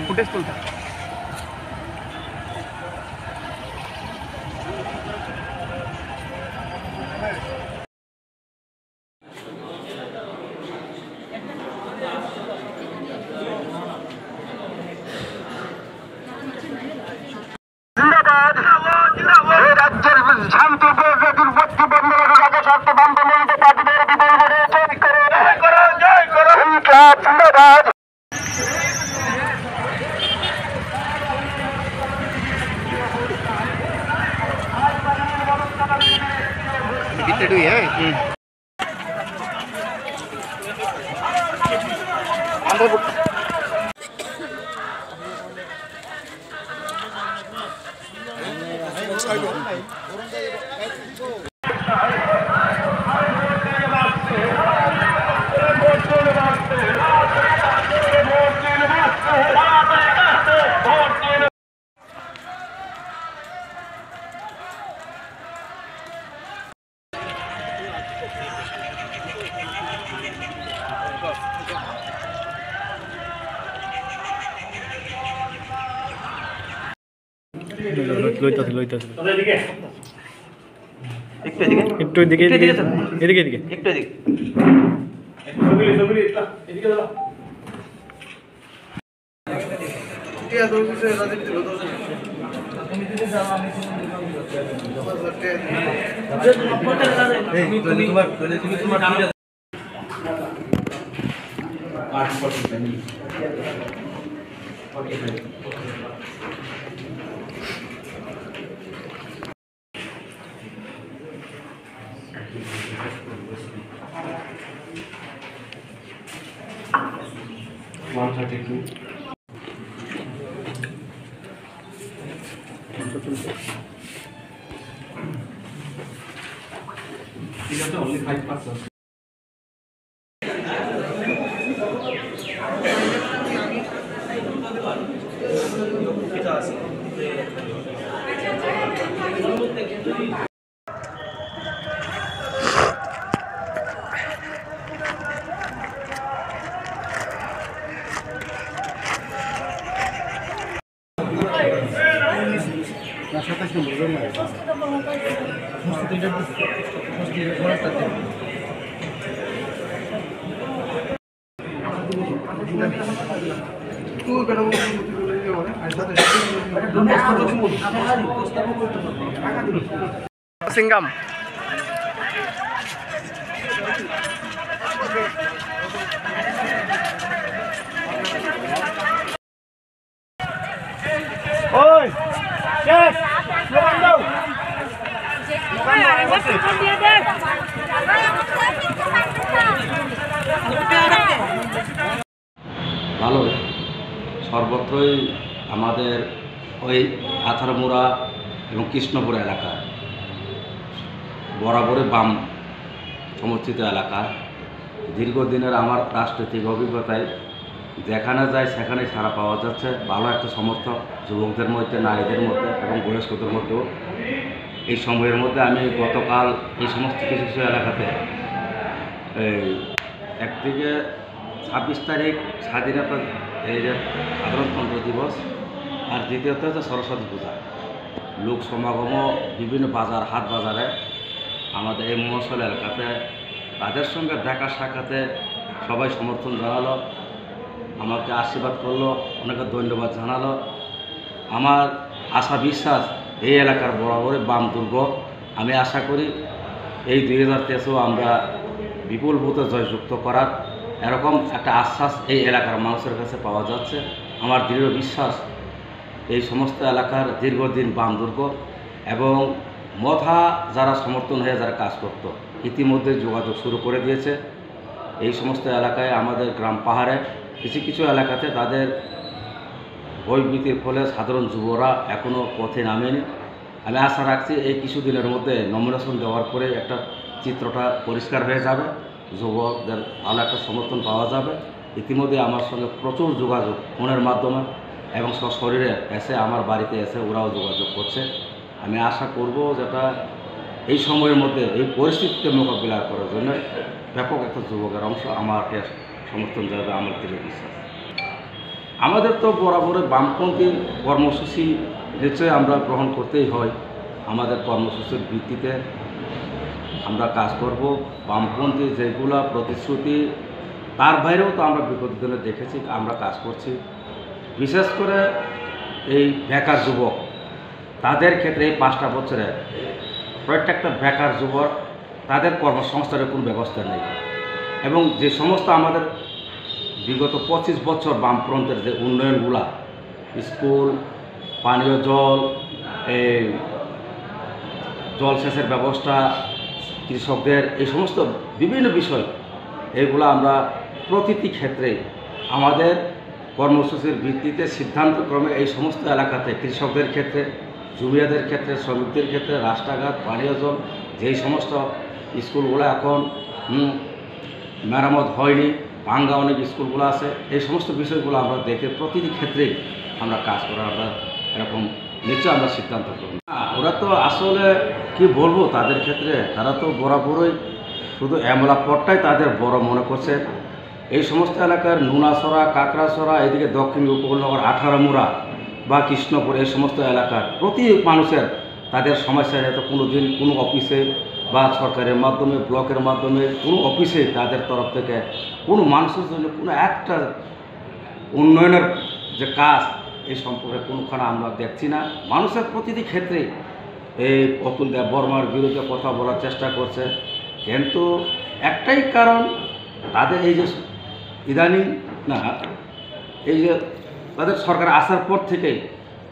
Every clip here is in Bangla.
फुटेज तुलता only 5%. Singgam. Oi, yes, luang dong. ভালো সর্বত্রই আমাদের ওই আথারমুড়া এবং কৃষ্ণপুর এলাকা বরাবরই বাম সমর্থিত এলাকা। দীর্ঘদিনের আমার রাজনৈতিক অভিজ্ঞতায় যেখানে যায় সেখানেই সাড়া পাওয়া যাচ্ছে ভালো একটা সমর্থক যুবকদের মধ্যে, নারীদের মধ্যে এবং বয়স্কদের মধ্যেও। এই সময়ের মধ্যে আমি গতকাল এই সমস্ত কিছু কিছু এলাকাতে একদিকে 26 তারিখ স্বাধীনতা এই যে সাধারণতন্ত্র দিবস, আর দ্বিতীয়ত হচ্ছে সরস্বতী পূজা। লোক সমাগম বিভিন্ন বাজার, হাট বাজারে আমাদের এই মফস্বল এলাকাতে তাদের সঙ্গে দেখা সাক্ষাতে সবাই সমর্থন জানালো, আমাকে আশীর্বাদ করলো, অনেকে ধন্যবাদ জানালো। আমার আশা বিশ্বাস এই এলাকার বরাবরই বাম দুর্গ। আমি আশা করি এই 2023-এও আমরা বিপুল ভোটে জয়যুক্ত করার এরকম একটা আশ্বাস এই এলাকার মানুষের কাছে পাওয়া যাচ্ছে। আমার দৃঢ় বিশ্বাস এই সমস্ত এলাকার দীর্ঘদিন বাম দুর্গ এবং মথা যারা সমর্থন হয়ে যারা কাজ করত ইতিমধ্যে যোগাযোগ শুরু করে দিয়েছে। এই সমস্ত এলাকায় আমাদের গ্রাম পাহাড়ে কিছু কিছু এলাকাতে তাদের বৈভীতির ফলে সাধারণ যুবরা এখনও পথে নামেনি। আমি আশা রাখছি এই কিছুদিনের মধ্যে নমিনেশন দেওয়ার পরে একটা চিত্রটা পরিষ্কার হয়ে যাবে, যুবকদের ভালো একটা সমর্থন পাওয়া যাবে। ইতিমধ্যে আমার সঙ্গে প্রচুর যোগাযোগ ফোনের মাধ্যমে এবং সশরীরে এসে আমার বাড়িতে এসে ওরাও যোগাযোগ করছে। আমি আশা করব যেটা এই সময়ের মধ্যে এই পরিস্থিতিতে মোকাবিলা করার জন্য ব্যাপক একটা যুবকের অংশ আমাকে সমর্থন দেবে, আমার দৃঢ় বিশ্বাস। আমাদের তো বরাবরই বামপন্থী কর্মসূচি নিশ্চয়ই আমরা গ্রহণ করতেই হয়। আমাদের কর্মসূচির ভিত্তিতে আমরা কাজ করব। বামপন্থী যেগুলো প্রতিশ্রুতি তার বাইরেও তো আমরা বিগত দিনে দেখেছি আমরা কাজ করছি। বিশেষ করে এই বেকার যুবক তাদের ক্ষেত্রে এই 5টা বছরে প্রত্যেকটা বেকার যুবক তাদের কর্মসংস্থানের কোনো ব্যবস্থা নেই এবং যে সমস্ত আমাদের বিগত 25 বছর বামফ্রন্টের যে উন্নয়নগুলা স্কুল, পানীয় জল, এই জলসেচের ব্যবস্থা, কৃষকদের এই সমস্ত বিভিন্ন বিষয় এইগুলো আমরা প্রতিটি ক্ষেত্রে আমাদের কর্মসূচির ভিত্তিতে সিদ্ধান্তক্রমে এই সমস্ত এলাকাতে কৃষকদের ক্ষেত্রে, জমিয়াদের ক্ষেত্রে, শ্রমিকদের ক্ষেত্রে রাস্তাঘাট, পানীয় জল যেই সমস্ত স্কুলগুলো এখন মেরামত হয়নি, ভাঙ্গা অনেক স্কুলগুলো আছে, এই সমস্ত বিষয়গুলো আমরা দেখে প্রতিটি ক্ষেত্রেই আমরা কাজ করার আমরা এরকম নিশ্চয় আমরা সিদ্ধান্ত করব। ওরা তো আসলে কি বলবো তাদের ক্ষেত্রে, তারা তো বরাবরই শুধু এমলাপটটাই তাদের বড় মনে করছে। এই সমস্ত এলাকার নুনাছড়া, কাকড়াছড়া, এদিকে দক্ষিণ উপকূলনগর, আঠারামুড়া বা কৃষ্ণপুর এই সমস্ত এলাকার প্রতি মানুষের তাদের সমস্যা যাতে কোনো দিন কোনো অফিসে বা সরকারের মাধ্যমে, ব্লকের মাধ্যমে কোনো অফিসে তাদের তরফ থেকে কোনো মানুষের জন্য কোনো একটা উন্নয়নের যে কাজ এই সম্পর্কে কোনোখানে আমরা দেখছি না। মানুষের প্রতিটি ক্ষেত্রে এই অতুল দেব বর্মার বিরুদ্ধে কথা বলার চেষ্টা করছে, কিন্তু একটাই কারণ তাদের এই যে ইদানিং না এই যে তাদের সরকার আসার পর থেকে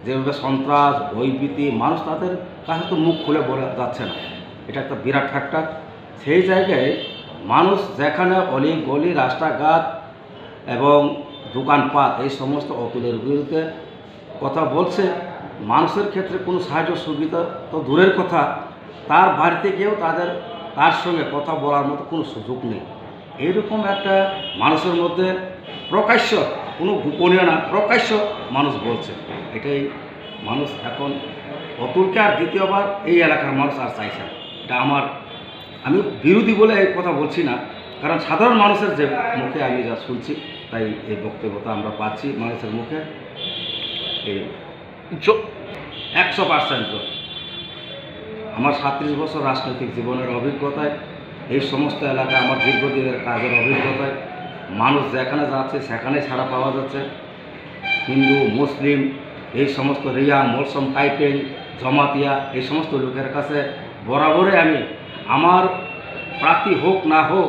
যেভাবে সন্ত্রাস, ভয়ভীতি, মানুষ তাদের কাছে তো মুখ খুলে বলে যাচ্ছে না, এটা একটা বিরাট ফ্যাক্টর। সেই জায়গায় মানুষ যেখানে অলি গলি, রাস্তাঘাট এবং দোকানপাট এই সমস্ত অতুলের বিরুদ্ধে কথা বলছে, মানুষের ক্ষেত্রে কোনো সাহায্য সুবিধা তো দূরের কথা, তার বাড়িতে গিয়েও তার সঙ্গে কথা বলার মতো কোনো সুযোগ নেই। এইরকম একটা মানুষের মধ্যে প্রকাশ্য, কোনো গোপনীয় না, প্রকাশ্য মানুষ বলছে। এটাই মানুষ এখন অতুলকে আর দ্বিতীয়বার এই এলাকার মানুষ আর চাইছে না। এটা আমি বিরোধী বলে এই কথা বলছি না, কারণ সাধারণ মানুষের যে মুখে আমি যা শুনছি তাই এই বক্তব্যটা আমরা পাচ্ছি মানুষের মুখে। এই 100% আমার 37 বছর রাজনৈতিক জীবনের অভিজ্ঞতায়, এই সমস্ত এলাকায় আমার দীর্ঘদিনের কাজের অভিজ্ঞতায় মানুষ যেখানে যাচ্ছে সেখানেই ছাড়া পাওয়া যাচ্ছে। হিন্দু, মুসলিম, এই সমস্ত রিয়া, মলসম, কাইপেল, জমাতিয়া এই সমস্ত লোকের কাছে বরাবরই আমি আমার প্রার্থী হোক না হোক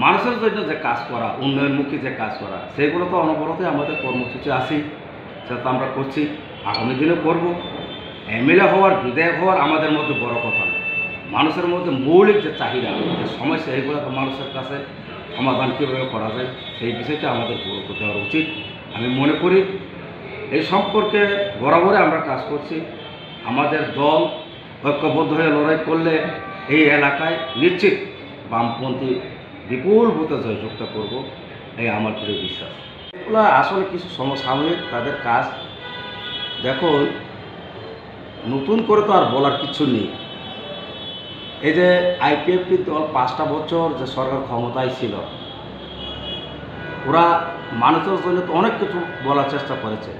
মানুষের জন্য যে কাজ করা, উন্নয়নমুখী যে কাজ করা, সেগুলো তো অনবরতই আমাদের কর্মসূচি আছে, সেটা আমরা করছি, আগামী দিনে করব। এমএলএ হওয়ার, বিধায়ক হওয়ার আমাদের মধ্যে বড় কথা না, মানুষের মধ্যে মৌলিক যে চাহিদা, যে সমস্যা, এইগুলো তো মানুষের কাছে সমাধান কীভাবে করা যায় সেই বিষয়টা আমাদের গুরুত্ব দেওয়া উচিত। আমি মনে করি এই সম্পর্কে বরাবরই আমরা কাজ করছি। আমাদের দল ঐক্যবদ্ধ হয়ে লড়াই করলে এই এলাকায় নিশ্চিত বামপন্থী বিপুল ভোটে জয়যুক্ত করব, এই আমার দৃঢ় বিশ্বাস। এগুলো আসলে কিছু সমসাময়িক তাদের কাজ। দেখুন, নতুন করে তো আর বলার কিছু নেই। এই যে আইপিএফটি দল 5টা বছর যে সরকার ক্ষমতায় ছিল, ওরা মানুষের জন্য তো অনেক কিছু বলার চেষ্টা করেছে,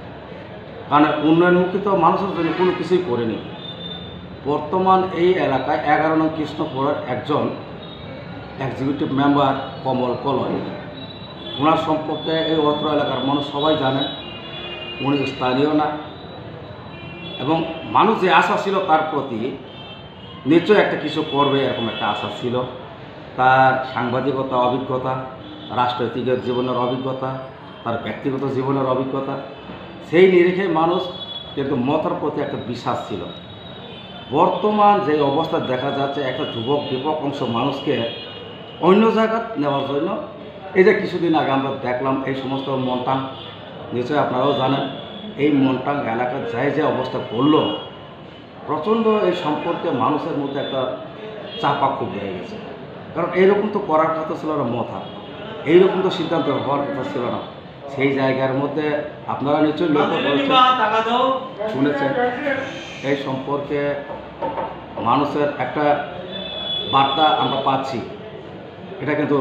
কারণ উন্নয়নমুখী তো মানুষের জন্য কোনো কিছুই করেনি। বর্তমান এই এলাকায় 11 নং কৃষ্ণপুরের একজন এক্সিকিউটিভ মেম্বার কমল কলয়। ওনার সম্পর্কে এই অত্র এলাকার মানুষ সবাই জানেন, উনি স্থানীয় না, এবং মানুষ যে আশা ছিল তার প্রতি নিশ্চয়ই একটা কিছু করবে এরকম একটা আশা ছিল। তার সাংবাদিকতা অভিজ্ঞতা, রাষ্ট্রনীতিকের জীবনের অভিজ্ঞতা, তার ব্যক্তিগত জীবনের অভিজ্ঞতা, সেই নিরিখে মানুষ কিন্তু মতের প্রতি একটা বিশ্বাস ছিল। বর্তমান যে অবস্থা দেখা যাচ্ছে, একটা যুবক বিপক অংশ মানুষকে অন্য জায়গায় নেওয়ার জন্য, এই যে কিছুদিন আগে আমরা দেখলাম এই সমস্ত মন্টাং, নিশ্চয়ই আপনারাও জানেন, এই মন্টাং এলাকার যে অবস্থা করলো, প্রচণ্ড এই সম্পর্কে মানুষের মধ্যে একটা চাপা খুব হয়ে গেছে। কারণ এইরকম তো করার কথা ছিল না, মথা এইরকম তো সিদ্ধান্ত হওয়ার কথা ছিল না। সেই জায়গার মধ্যে আপনারা নিশ্চয়ই লক্ষ্য করেছেন, শুনেছেন, এই সম্পর্কে মানুষের একটা বার্তা আমরা পাচ্ছি। এটা কিন্তু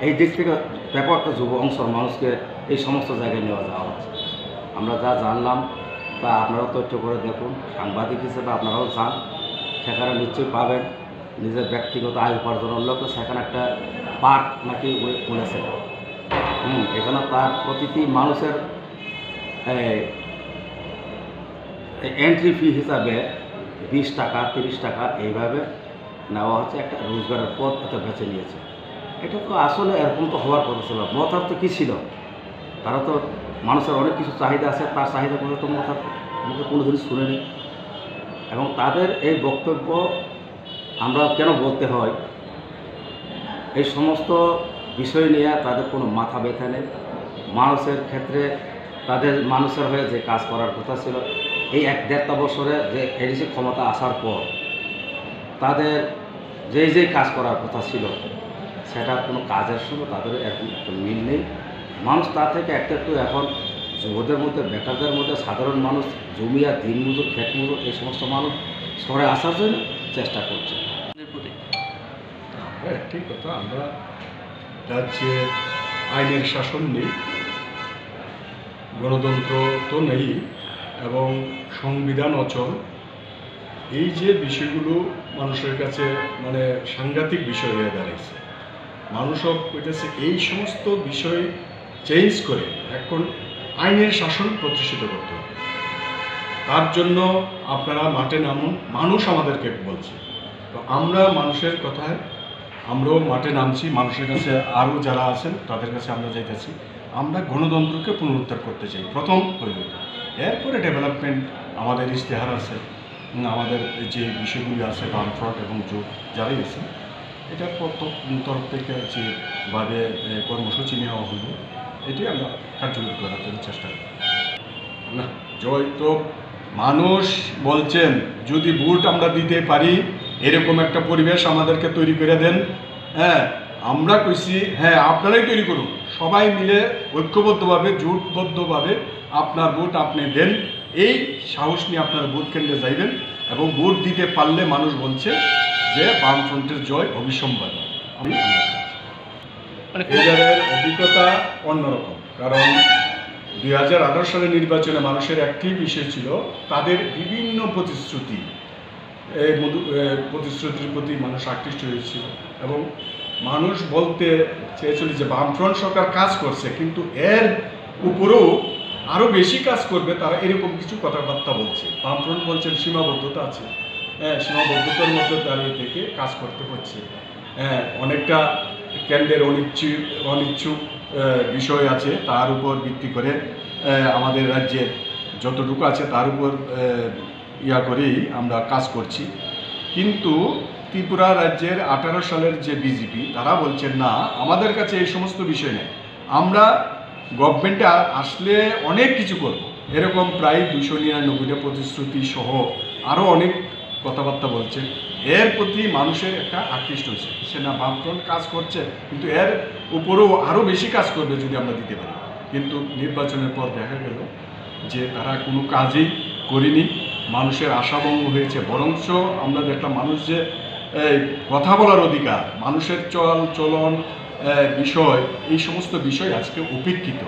এই দিক থেকে ব্যাপক একটা যুব অংশের মানুষকে এই সমস্ত জায়গায় নেওয়া যাওয়া হচ্ছে। আমরা যা জানলাম তা আপনারাও তথ্য করে দেখুন, সাংবাদিক হিসেবে আপনারাও যান, সেখানে নিশ্চয়ই পাবেন। নিজের ব্যক্তিগত আয় উপার্জনের লক্ষ্যে সেখানে একটা পার্ক নাকি খুলেছে। এখানে তার প্রতিটি মানুষের এন্ট্রি ফি হিসাবে 20 টাকা 30 টাকা এইভাবে নেওয়া হচ্ছে। একটা রোজগারের পথ এটা বেছে নিয়েছে। এটা তো আসলে এরকম তো হওয়ার কথা ছিল। মথার তো কী ছিল, তারা তো মানুষের অনেক কিছু চাহিদা আছে, তার চাহিদাগুলো তো মথার মুখে কোনো জিনিস শুনেনি। এবং তাদের এই বক্তব্য আমরা কেন বলতে হয়, এই সমস্ত বিষয় নিয়ে তাদের কোনো মাথা ব্যথা নেই। মানুষের ক্ষেত্রে তাদের মানুষের হয়ে যে কাজ করার কথা ছিল, এই 1-1.5 বছরে যে এডিসি ক্ষমতা আসার পর তাদের যেই কাজ করার কথা ছিল, সেটা কোনো কাজের সঙ্গে তাদের এখন একটা মিল নেই। মানুষ তার থেকে একটু এখন যুবদের মধ্যে, বেকারদের মধ্যে, সাধারণ মানুষ, জমিয়া দিনমজুর, ক্ষেত মজুর, এই সমস্ত মানুষ শহরে আসার জন্য চেষ্টা করছে। হ্যাঁ, ঠিক কথা। আমরা রাজ্যে আইনের শাসন নেই, গণতন্ত্র তো নেই, এবং সংবিধান অচল। এই যে বিষয়গুলো মানুষের কাছে মানে সাংঘাতিক বিষয় হয়ে দাঁড়িয়েছে। মানুষও কইতেছে এই সমস্ত বিষয় চেঞ্জ করে এখন আইনের শাসন প্রতিষ্ঠিত করতে হবে। তার জন্য আপনারা মাঠে নামুন, মানুষ আমাদেরকে বলছে। তো আমরা মানুষের কথায় আমরাও মাঠে নামছি, মানুষের কাছে আরও যারা আছেন তাদের কাছে আমরা যাইতেছি। আমরা গণতন্ত্রকে পুনরুদ্ধার করতে চাই, প্রথম হইল। এরপরে ডেভেলপমেন্ট আমাদের ইশতেহার আছে, আমাদের যে বিষয়গুলি আছে, বামফ্রন্ট এবং জোট যারাই আছে, এটার তরফ থেকে যেভাবে কর্মসূচি নেওয়া হলো, এটি আমরা কার্যকরী করার জন্য চেষ্টা করি। না, জয় তো মানুষ বলছেন যদি ভোট আমরা দিতে পারি, এরকম একটা পরিবেশ আমাদেরকে তৈরি করে দেন। হ্যাঁ, আমরা কইছি হ্যাঁ আপনারাই তৈরি করুন, সবাই মিলে ঐক্যবদ্ধভাবে জোটবদ্ধভাবে আপনার ভোট আপনি দেন। এই সাহস নিয়ে আপনারা ভোট কেন্দ্রে যাইবেন, এবং ভোট দিতে পারলে মানুষ বলছে যে বামফ্রন্টের জয় অবিসম্বাদী। এবারের অভিজ্ঞতা অন্যরকম, কারণ 2018 সালের নির্বাচনে মানুষের একটি বিষয় ছিল তাদের বিভিন্ন প্রতিশ্রুতি, এই প্রতিশ্রুতির প্রতি মানুষ আকৃষ্ট হয়েছিল, এবং মানুষ বলতে চেয়েছিল যে বামফ্রন্ট সরকার কাজ করছে, কিন্তু এর উপরেও আরও বেশি কাজ করবে, তারা এরকম কিছু কথাবার্তা বলছে। বামফ্রন্ট বলছেন সীমাবদ্ধতা আছে, হ্যাঁ, সীমাবদ্ধতার মধ্যে দাঁড়িয়ে থেকে কাজ করতে হচ্ছে। হ্যাঁ, অনেকটা কেন্দ্রের অনিচ্ছুক বিষয় আছে, তার উপর ভিত্তি করে আমাদের রাজ্যের যতটুকু আছে তার উপর করেই আমরা কাজ করছি। কিন্তু ত্রিপুরা রাজ্যের 18 সালের যে বিজেপি, তারা বলছেন না, আমাদের কাছে এই সমস্ত বিষয় নেই, আমরা গভর্নমেন্টে আসলে অনেক কিছু করব। এরকম প্রায় 299টা প্রতিশ্রুতি সহ আরও অনেক কথাবার্তা বলছে। এর প্রতি মানুষের একটা আকৃষ্ট হয়েছে, সে না বামফ্রন্ট কাজ করছে, কিন্তু এর উপরেও আরও বেশি কাজ করবে যদি আমরা দিতে পারি। কিন্তু নির্বাচনের পর দেখা গেল যে তারা কোনো কাজই করেনি, মানুষের আশাভঙ্গ হয়েছে। বরঞ্চ আমরা দেখলাম মানুষ যে কথা বলার অধিকার, মানুষের চলন বিষয়, এই সমস্ত বিষয় আজকে উপেক্ষিত।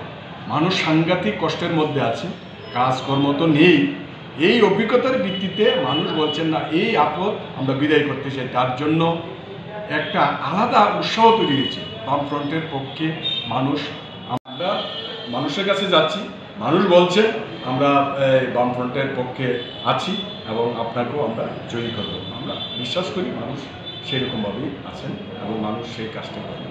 মানুষ সাংঘাতিক কষ্টের মধ্যে আছে, কাজকর্ম তো নেই। এই অভিজ্ঞতার ভিত্তিতে মানুষ বলছেন না, এই আপদ আমরা বিদায় করতে চাই। তার জন্য একটা আলাদা উৎসাহ তৈরি হয়েছে। বামফ্রন্টের পক্ষে আমরা মানুষের কাছে যাচ্ছি, মানুষ বলছে আমরা বামফ্রন্টের পক্ষে আছি এবং আপনাকেও আমরা জয়ী করব। আমরা বিশ্বাস করি মানুষ সেরকমভাবেই আছেন এবং মানুষ সেই কাজটা করবে।